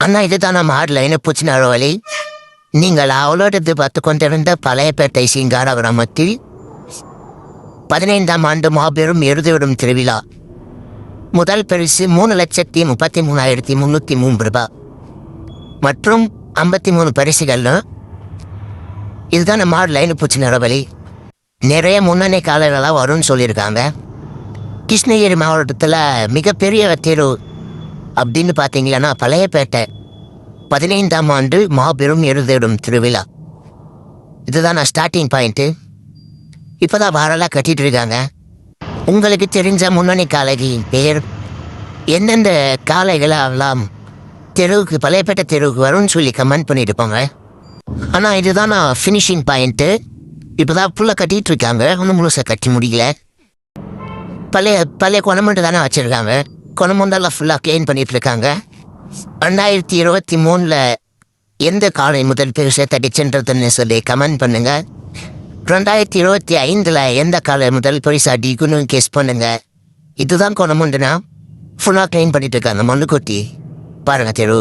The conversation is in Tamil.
அண்ணா இதுதான் நம்ம லைனை பூச்சினாரோ வழி. நீங்கள் அவளோடது பார்த்து கொண்டிருந்த பழையப்பேட்டை சிங்கார கிராமத்தில் 15ஆம் ஆண்டு மாபெரும் எருதுவிடும் திருவிழா. முதல் பரிசு 3,33,303 ரூபாய் மற்றும் 53 பரிசுகள். இதுதான் நம்ம லைனு பூச்சினாரோ வழி. நிறைய முன்னணி காலைகளாக வரும்னு சொல்லியிருக்காங்க. கிருஷ்ணகிரி மாவட்டத்தில் மிகப்பெரிய தெரு அப்படின்னு பார்த்தீங்கன்னா பழையப்பேட்டை 15ஆம் ஆண்டு மாபெரும் எருதிடும் திருவிழா. இதுதான் நான் ஸ்டார்டிங் பாயிண்ட்டு. இப்போ தான் வாரெல்லாம் கட்டிகிட்டு இருக்காங்க. உங்களுக்கு தெரிஞ்ச முன்னணி காளைகளின் பேர் எந்தெந்த காளைகளாம் தெருவுக்கு பழையப்பேட்டை தெருவுக்கு வரும்னு சொல்லி கமெண்ட் பண்ணிட்டு போங்க. ஆனால் இதுதான் நான் ஃபினிஷிங் பாயிண்ட்டு. இப்போ தான் ஃபுல்லாக கட்டிகிட்டு இருக்காங்க. ஒன்றும் முழுசாக கட்டி முடியல. பழைய குணமண்டு தானே வச்சுருக்காங்க. குணமண்டெல்லாம் ஃபுல்லாக க்ளீன் பண்ணிகிட்டு இருக்காங்க. 2023 எந்த காலை முதல் பெருசை தடிச்சுன்றதுன்னு சொல்லி கமெண்ட் பண்ணுங்க. 2025 எந்த காலை முதல் பெருசா அடிக்கணும்னு கெஸ் பண்ணுங்க. இதுதான் குணமண்டுனா ஃபுல்லாக க்ளீன் பண்ணிட்டு இருக்காங்க. மண்ணு கொட்டி பாருங்க தெரு.